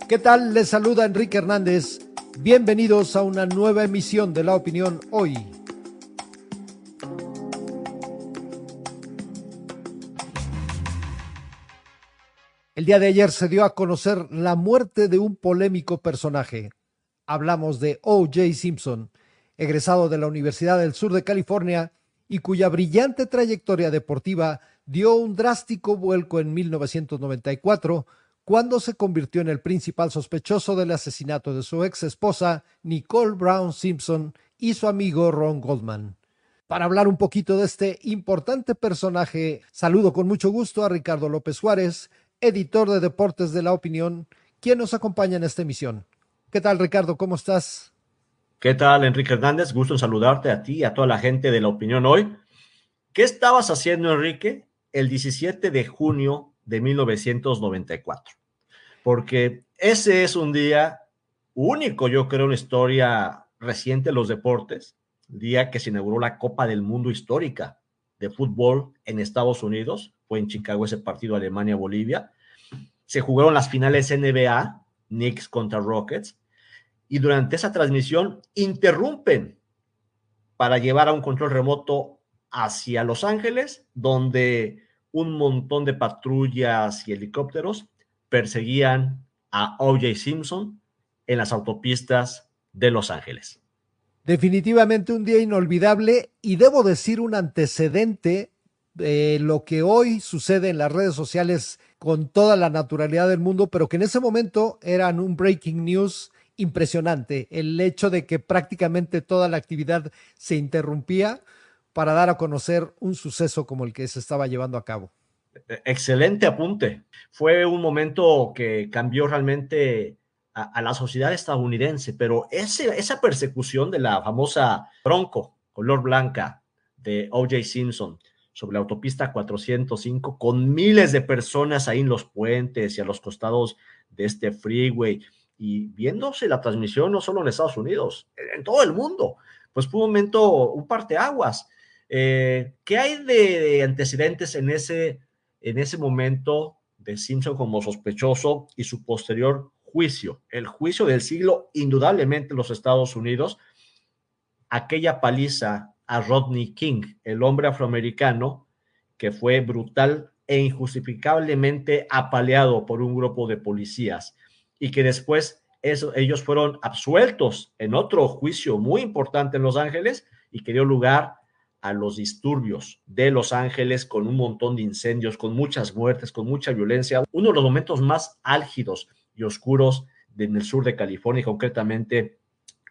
¿Qué tal? Les saluda Enrique Hernández. Bienvenidos a una nueva emisión de La Opinión Hoy. El día de ayer se dio a conocer la muerte de un polémico personaje. Hablamos de O.J. Simpson, egresado de la Universidad del Sur de California y cuya brillante trayectoria deportiva dio un drástico vuelco en 1994, cuando se convirtió en el principal sospechoso del asesinato de su ex esposa Nicole Brown Simpson y su amigo Ron Goldman. Para hablar un poquito de este importante personaje, saludo con mucho gusto a Ricardo López Suárez, editor de Deportes de La Opinión, quien nos acompaña en esta emisión. ¿Qué tal, Ricardo? ¿Cómo estás? ¿Qué tal, Enrique Hernández? Gusto en saludarte a ti y a toda la gente de La Opinión Hoy. ¿Qué estabas haciendo, Enrique, el 17 de junio de 1994? Porque ese es un día único, yo creo, en la historia reciente de los deportes, el día que se inauguró la Copa del Mundo histórica de fútbol en Estados Unidos. Fue en Chicago ese partido, Alemania-Bolivia. Se jugaron las finales NBA, Knicks contra Rockets, y durante esa transmisión interrumpen para llevar a un control remoto hacia Los Ángeles, donde un montón de patrullas y helicópteros perseguían a O.J. Simpson en las autopistas de Los Ángeles. Definitivamente un día inolvidable y debo decir un antecedente de lo que hoy sucede en las redes sociales con toda la naturalidad del mundo, pero que en ese momento eran un breaking news impresionante. El hecho de que prácticamente toda la actividad se interrumpía para dar a conocer un suceso como el que se estaba llevando a cabo. Excelente apunte. Fue un momento que cambió realmente a la sociedad estadounidense, pero esa persecución de la famosa Bronco color blanca de O.J. Simpson sobre la autopista 405, con miles de personas ahí en los puentes y a los costados de este freeway, y viéndose la transmisión no solo en Estados Unidos, en todo el mundo, pues fue un momento, un parteaguas. ¿Qué hay de antecedentes en ese momento de Simpson como sospechoso y su posterior juicio, el juicio del siglo, indudablemente en los Estados Unidos, aquella paliza a Rodney King, el hombre afroamericano que fue brutal e injustificablemente apaleado por un grupo de policías y que después ellos fueron absueltos en otro juicio muy importante en Los Ángeles y que dio lugar a los disturbios de Los Ángeles con un montón de incendios, con muchas muertes, con mucha violencia, uno de los momentos más álgidos y oscuros en el sur de California y concretamente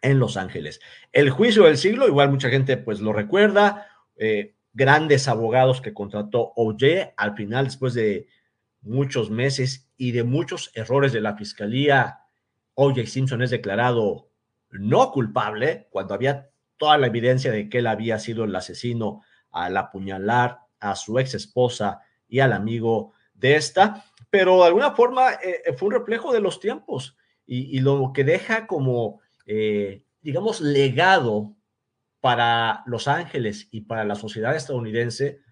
en Los Ángeles. El juicio del siglo, igual mucha gente pues lo recuerda, grandes abogados que contrató O.J. Al final, después de muchos meses y de muchos errores de la fiscalía, O.J. Simpson es declarado no culpable cuando había toda la evidencia de que él había sido el asesino al apuñalar a su ex esposa y al amigo de esta, pero de alguna forma fue un reflejo de los tiempos y lo que deja como, digamos, legado para Los Ángeles y para la sociedad estadounidense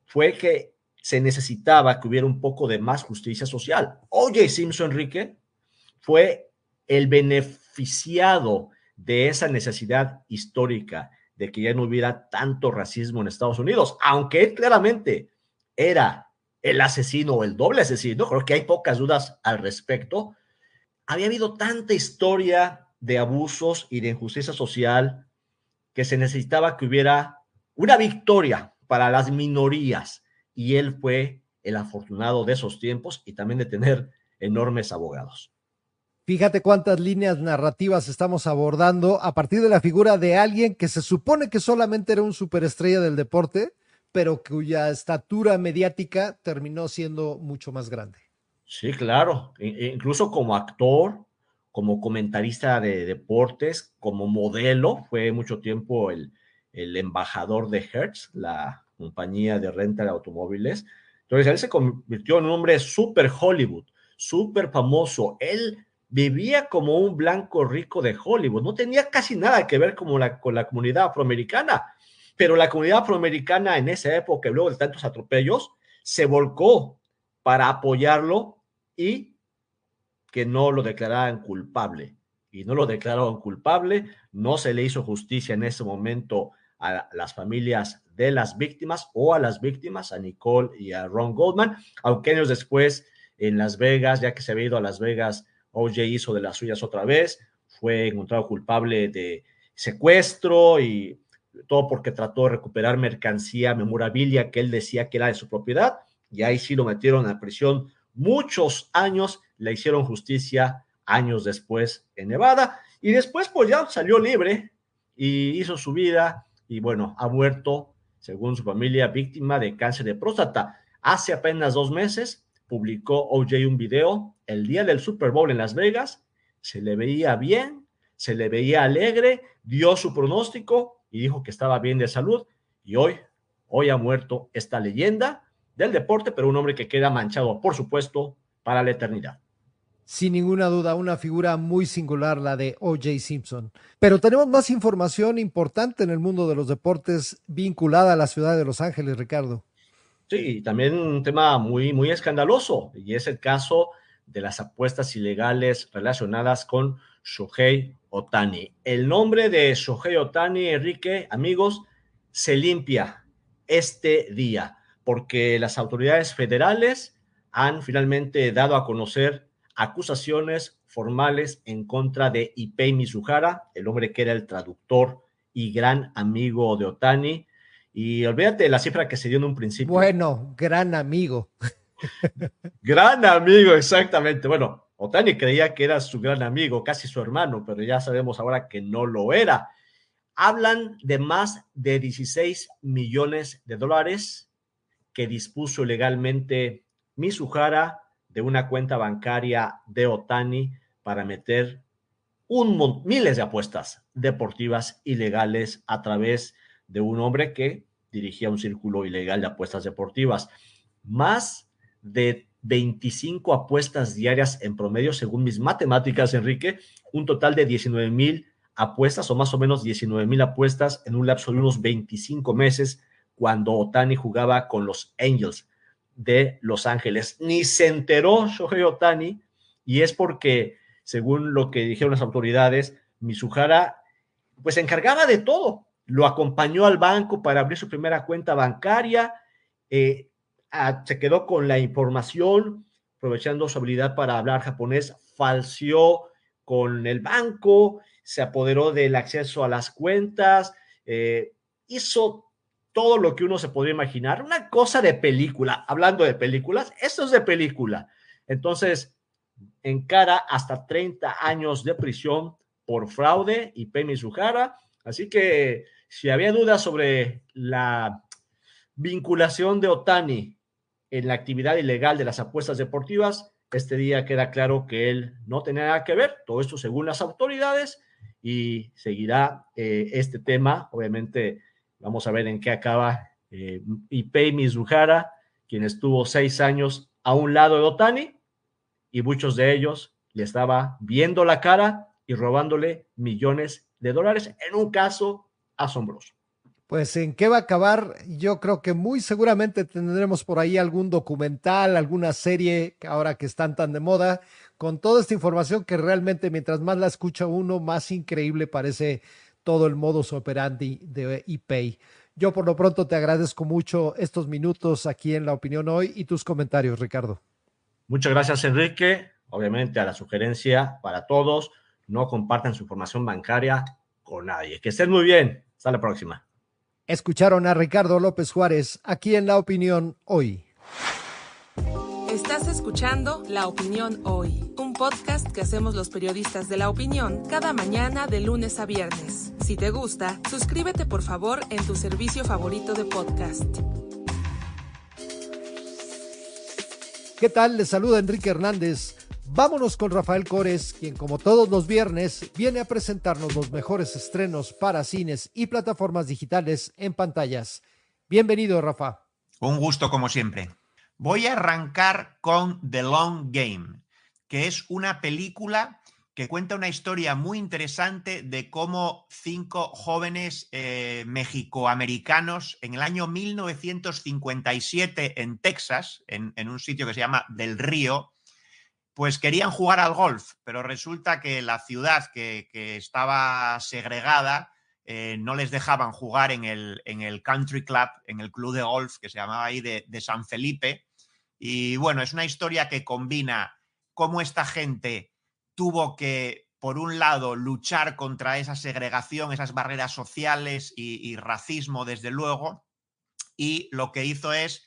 fue que se necesitaba que hubiera un poco de más justicia social. O.J. Simpson, Enrique, fue el beneficiado de esa necesidad histórica de que ya no hubiera tanto racismo en Estados Unidos, aunque él claramente era el asesino o el doble asesino, creo que hay pocas dudas al respecto. Había habido tanta historia de abusos y de injusticia social que se necesitaba que hubiera una victoria para las minorías, y él fue el afortunado de esos tiempos y también de tener enormes abogados. Fíjate cuántas líneas narrativas estamos abordando a partir de la figura de alguien que se supone que solamente era un superestrella del deporte, pero cuya estatura mediática terminó siendo mucho más grande. Sí, claro, incluso como actor, como comentarista de deportes, como modelo, fue mucho tiempo el embajador de Hertz, la compañía de renta de automóviles. Entonces él se convirtió en un hombre súper Hollywood, súper famoso. Él vivía como un blanco rico de Hollywood, no tenía casi nada que ver con la comunidad afroamericana, pero la comunidad afroamericana en esa época, luego de tantos atropellos, se volcó para apoyarlo y que no lo declararan culpable. Y no lo declararon culpable, no se le hizo justicia en ese momento a las familias de las víctimas o a las víctimas, a Nicole y a Ron Goldman, aunque años después en Las Vegas, ya que se había ido a Las Vegas, O.J. hizo de las suyas otra vez, fue encontrado culpable de secuestro y todo porque trató de recuperar mercancía, memorabilia que él decía que era de su propiedad, y ahí sí lo metieron a prisión muchos años, le hicieron justicia años después en Nevada, y después pues ya salió libre y hizo su vida, y bueno, ha muerto, según su familia, víctima de cáncer de próstata. Hace apenas 2 meses publicó O.J. un video el día del Super Bowl en Las Vegas, se le veía bien, se le veía alegre, dio su pronóstico y dijo que estaba bien de salud, y hoy ha muerto esta leyenda del deporte, pero un hombre que queda manchado, por supuesto, para la eternidad. Sin ninguna duda, una figura muy singular la de O.J. Simpson. Pero tenemos más información importante en el mundo de los deportes vinculada a la ciudad de Los Ángeles, Ricardo. Sí, y también un tema muy, muy escandaloso, y es el caso de las apuestas ilegales relacionadas con Shohei Ohtani. El nombre de Shohei Ohtani, Enrique, amigos, se limpia este día, porque las autoridades federales han finalmente dado a conocer acusaciones formales en contra de Ipei Mizuhara, el hombre que era el traductor y gran amigo de Ohtani. Y olvídate de la cifra que se dio en un principio. Bueno, gran amigo. Gran amigo, exactamente. Bueno, Ohtani creía que era su gran amigo, casi su hermano, pero ya sabemos ahora que no lo era. Hablan de más de 16 millones de dólares que dispuso legalmente Mizuhara de una cuenta bancaria de Ohtani para meter miles de apuestas deportivas ilegales a través de un hombre que dirigía un círculo ilegal de apuestas deportivas. Más de 25 apuestas diarias en promedio, según mis matemáticas, Enrique, un total de 19,000 apuestas, o más o menos 19,000 apuestas en un lapso de unos 25 meses, cuando Ohtani jugaba con los Angels de Los Ángeles. Ni se enteró Shohei Ohtani, y es porque, según lo que dijeron las autoridades, Mizuhara pues se encargaba de todo. Lo acompañó al banco para abrir su primera cuenta bancaria, se quedó con la información, aprovechando su habilidad para hablar japonés, falseó con el banco, se apoderó del acceso a las cuentas, hizo todo lo que uno se podría imaginar, una cosa de película. Hablando de películas, esto es de película. Entonces, encara hasta 30 años de prisión por fraude y Ipei Mizuhara. Así que si había dudas sobre la vinculación de Ohtani en la actividad ilegal de las apuestas deportivas, este día queda claro que él no tenía nada que ver, todo esto según las autoridades, y seguirá este tema. Obviamente vamos a ver en qué acaba Ipei Mizuhara, quien estuvo 6 años a un lado de Ohtani, y muchos de ellos le estaba viendo la cara y robándole millones de dólares en un caso asombroso. Pues en qué va a acabar, yo creo que muy seguramente tendremos por ahí algún documental, alguna serie ahora que están tan de moda, con toda esta información que realmente mientras más la escucha uno, más increíble parece todo el modus operandi de ePay. Yo por lo pronto te agradezco mucho estos minutos aquí en La Opinión Hoy y tus comentarios, Ricardo. Muchas gracias, Enrique. Obviamente a la sugerencia para todos, no compartan su información bancaria con nadie. Que estén muy bien. Hasta la próxima. Escucharon a Ricardo López Juárez aquí en La Opinión Hoy. Estás escuchando La Opinión Hoy, un podcast que hacemos los periodistas de La Opinión cada mañana de lunes a viernes. Si te gusta, suscríbete por favor en tu servicio favorito de podcast. ¿Qué tal? Les saluda Enrique Hernández. Vámonos con Rafael Cores, quien como todos los viernes viene a presentarnos los mejores estrenos para cines y plataformas digitales en pantallas. Bienvenido, Rafa. Un gusto como siempre. Voy a arrancar con The Long Game, que es una película que cuenta una historia muy interesante de cómo 5 jóvenes mexicoamericanos en el año 1957 en Texas, en un sitio que se llama Del Río, pues querían jugar al golf, pero resulta que la ciudad que estaba segregada no les dejaban jugar en el country club, en el club de golf que se llamaba ahí de San Felipe. Y bueno, es una historia que combina cómo esta gente tuvo que, por un lado, luchar contra esa segregación, esas barreras sociales y racismo, desde luego, y lo que hizo es,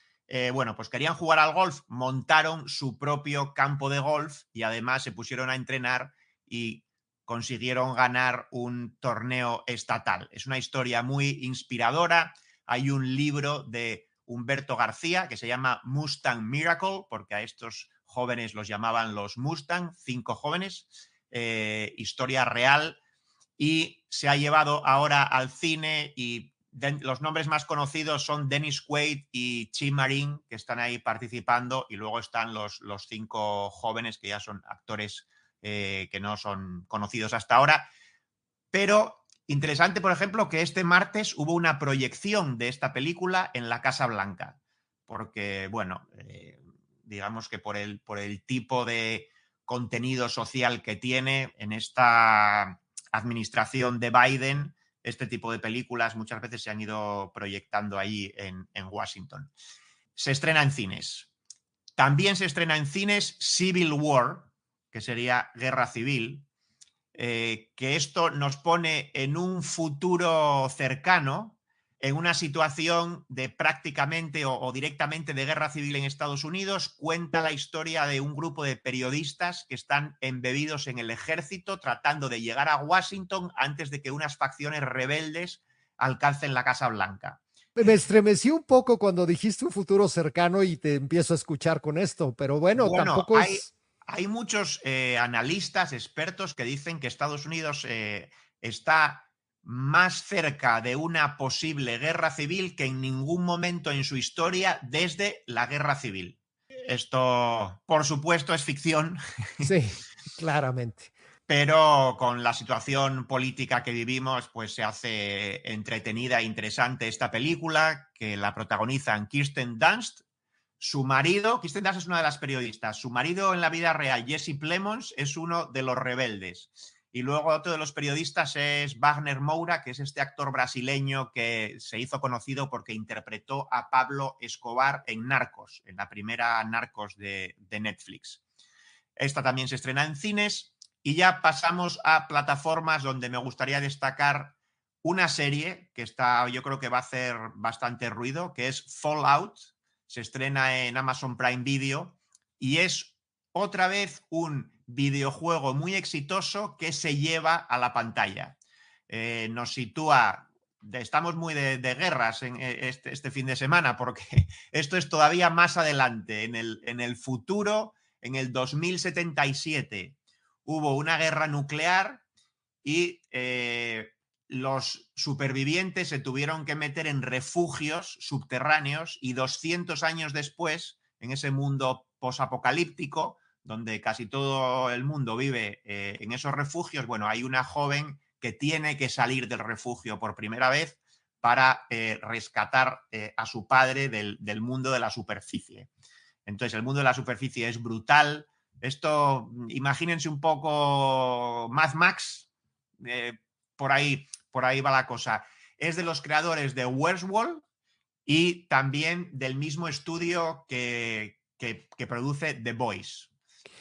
bueno, pues querían jugar al golf, montaron su propio campo de golf y además se pusieron a entrenar y consiguieron ganar un torneo estatal. Es una historia muy inspiradora. Hay un libro de Humberto García que se llama Mustang Miracle, porque a estos jóvenes los llamaban los Mustang, 5 jóvenes, historia real, y se ha llevado ahora al cine y los nombres más conocidos son Dennis Quaid y Chi Marín, que están ahí participando, y luego están los 5 jóvenes que ya son actores que no son conocidos hasta ahora. Pero interesante, por ejemplo, que este martes hubo una proyección de esta película en la Casa Blanca, porque, bueno, digamos que por el tipo de contenido social que tiene en esta administración de Biden, este tipo de películas muchas veces se han ido proyectando ahí en Washington. Se estrena en cines. También se estrena en cines Civil War, que sería Guerra Civil, que esto nos pone en un futuro cercano, en una situación de prácticamente o directamente de guerra civil en Estados Unidos. Cuenta la historia de un grupo de periodistas que están embebidos en el ejército tratando de llegar a Washington antes de que unas facciones rebeldes alcancen la Casa Blanca. Me estremecí un poco cuando dijiste un futuro cercano y te empiezo a escuchar con esto, pero bueno, tampoco es... Hay muchos analistas, expertos que dicen que Estados Unidos está más cerca de una posible guerra civil que en ningún momento en su historia desde la guerra civil. Esto, por supuesto, es ficción. Sí, claramente. Pero con la situación política que vivimos, pues se hace entretenida e interesante esta película, que la protagonizan Kirsten Dunst. Su marido, Kirsten Dunst es una de las periodistas, su marido en la vida real, Jesse Plemons, es uno de los rebeldes. Y luego otro de los periodistas es Wagner Moura, que es este actor brasileño que se hizo conocido porque interpretó a Pablo Escobar en Narcos, en la primera Narcos de Netflix. Esta también se estrena en cines. Y ya pasamos a plataformas donde me gustaría destacar una serie que yo creo que va a hacer bastante ruido, que es Fallout. Se estrena en Amazon Prime Video y es otra vez un videojuego muy exitoso que se lleva a la pantalla. Nos sitúa, estamos muy de guerras en este fin de semana, porque esto es todavía más adelante, en el futuro, en el 2077. Hubo una guerra nuclear y los supervivientes se tuvieron que meter en refugios subterráneos y 200 años después, en ese mundo posapocalíptico, donde casi todo el mundo vive en esos refugios, bueno, hay una joven que tiene que salir del refugio por primera vez para rescatar a su padre del mundo de la superficie. Entonces, el mundo de la superficie es brutal. Esto, imagínense un poco Mad Max, por ahí va la cosa. Es de los creadores de Westworld y también del mismo estudio que produce The Boys.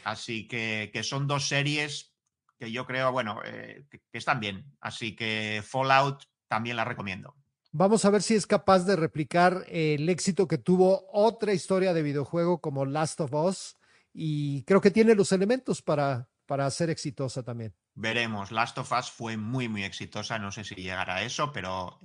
Así que son 2 series que yo creo, bueno, que están bien. Así que Fallout también la recomiendo. Vamos a ver si es capaz de replicar el éxito que tuvo otra historia de videojuego como Last of Us, y creo que tiene los elementos para ser exitosa también. Veremos. Last of Us fue muy, muy exitosa. No sé si llegará a eso, pero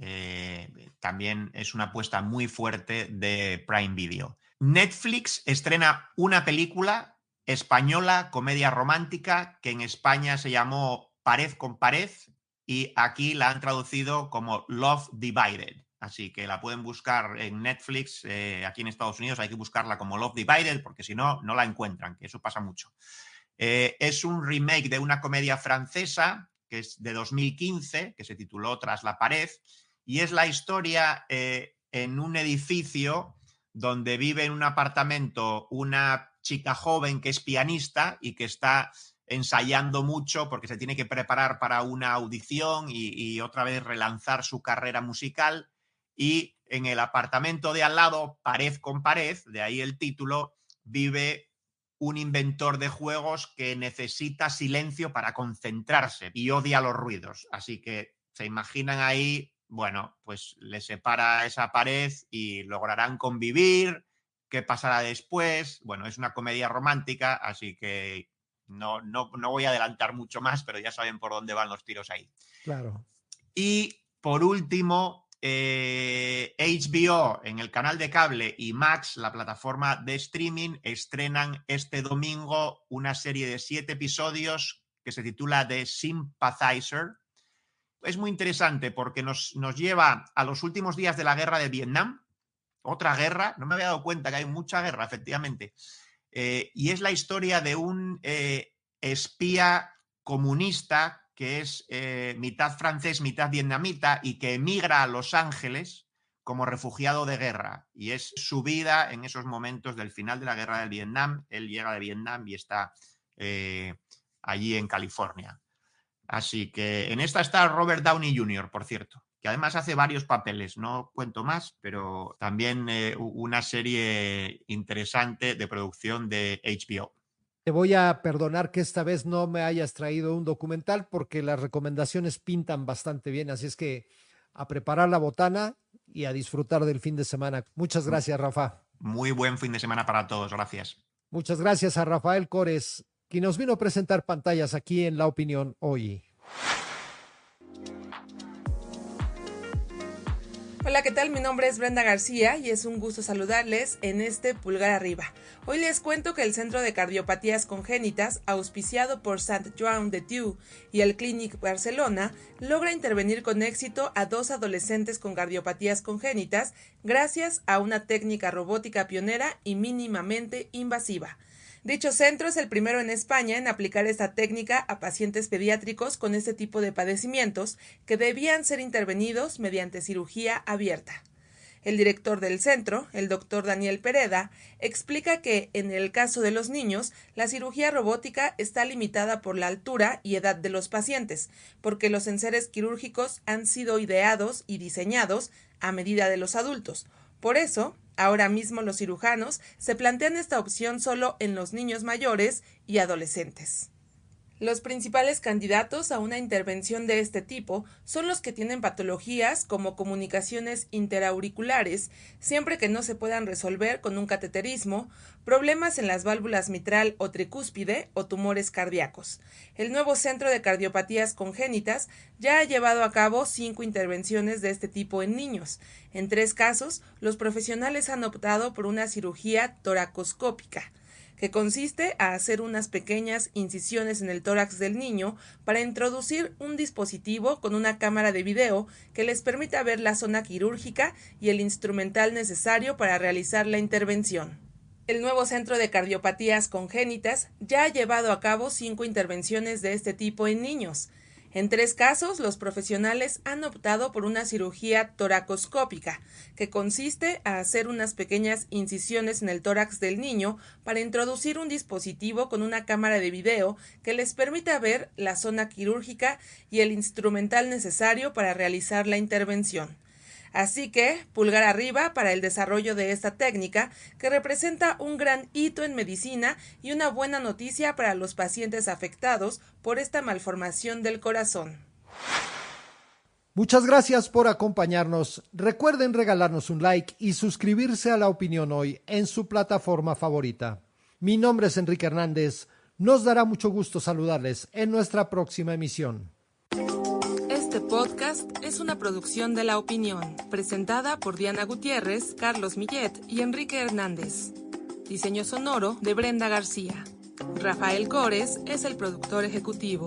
también es una apuesta muy fuerte de Prime Video. Netflix estrena una película española, comedia romántica, que en España se llamó Pared con Pared y aquí la han traducido como Love Divided. Así que la pueden buscar en Netflix. Aquí en Estados Unidos hay que buscarla como Love Divided porque si no, no la encuentran, que eso pasa mucho. Es un remake de una comedia francesa que es de 2015, que se tituló Tras la pared, y es la historia en un edificio donde vive en un apartamento una chica joven que es pianista y que está ensayando mucho porque se tiene que preparar para una audición y otra vez relanzar su carrera musical. Y en el apartamento de al lado, pared con pared, de ahí el título, vive un inventor de juegos que necesita silencio para concentrarse y odia los ruidos. Así que se imaginan ahí, bueno, pues les separa esa pared y lograrán convivir. ¿Qué pasará después? Bueno, es una comedia romántica, así que no voy a adelantar mucho más, pero ya saben por dónde van los tiros ahí. Claro. Y por último, HBO en el canal de cable y Max, la plataforma de streaming, estrenan este domingo una serie de 7 episodios que se titula The Sympathizer. Es muy interesante porque nos lleva a los últimos días de la guerra de Vietnam. Otra guerra, no me había dado cuenta que hay mucha guerra, efectivamente. Y es la historia de un espía comunista que es mitad francés, mitad vietnamita y que emigra a Los Ángeles como refugiado de guerra. Y es su vida en esos momentos del final de la guerra del Vietnam. Él llega de Vietnam y está allí en California. Así que en esta está Robert Downey Jr., por cierto, que además hace varios papeles, no cuento más, pero también una serie interesante de producción de HBO. Te voy a perdonar que esta vez no me hayas traído un documental porque las recomendaciones pintan bastante bien, así es que a preparar la botana y a disfrutar del fin de semana. Muchas gracias, Rafa. Muy buen fin de semana para todos, gracias. Muchas gracias a Rafael Cores, quien nos vino a presentar pantallas aquí en La Opinión hoy. Hola, ¿qué tal? Mi nombre es Brenda García y es un gusto saludarles en este Pulgar Arriba. Hoy les cuento que el Centro de Cardiopatías Congénitas, auspiciado por Sant Joan de Diu y el Clínic Barcelona, logra intervenir con éxito a 2 adolescentes con cardiopatías congénitas gracias a una técnica robótica pionera y mínimamente invasiva. Dicho centro es el primero en España en aplicar esta técnica a pacientes pediátricos con este tipo de padecimientos que debían ser intervenidos mediante cirugía abierta. El director del centro, el doctor Daniel Pereda, explica que en el caso de los niños, la cirugía robótica está limitada por la altura y edad de los pacientes, porque los enseres quirúrgicos han sido ideados y diseñados a medida de los adultos. Por eso, ahora mismo los cirujanos se plantean esta opción solo en los niños mayores y adolescentes. Los principales candidatos a una intervención de este tipo son los que tienen patologías como comunicaciones interauriculares, siempre que no se puedan resolver con un cateterismo, problemas en las válvulas mitral o tricúspide o tumores cardíacos. El nuevo Centro de Cardiopatías Congénitas ya ha llevado a cabo 5 intervenciones de este tipo en niños. En 3 casos, los profesionales han optado por una cirugía toracoscópica, que consiste a hacer unas pequeñas incisiones en el tórax del niño para introducir un dispositivo con una cámara de video que les permita ver la zona quirúrgica y el instrumental necesario para realizar la intervención. El nuevo Centro de Cardiopatías Congénitas ya ha llevado a cabo 5 intervenciones de este tipo en niños. En 3 casos, los profesionales han optado por una cirugía toracoscópica, que consiste a hacer unas pequeñas incisiones en el tórax del niño para introducir un dispositivo con una cámara de video que les permita ver la zona quirúrgica y el instrumental necesario para realizar la intervención. Así que, pulgar arriba para el desarrollo de esta técnica, que representa un gran hito en medicina y una buena noticia para los pacientes afectados por esta malformación del corazón. Muchas gracias por acompañarnos. Recuerden regalarnos un like y suscribirse a La Opinión Hoy en su plataforma favorita. Mi nombre es Enrique Hernández. Nos dará mucho gusto saludarles en nuestra próxima emisión. Este podcast es una producción de La Opinión, presentada por Diana Gutiérrez, Carlos Millet y Enrique Hernández. Diseño sonoro de Brenda García. Rafael Cores es el productor ejecutivo.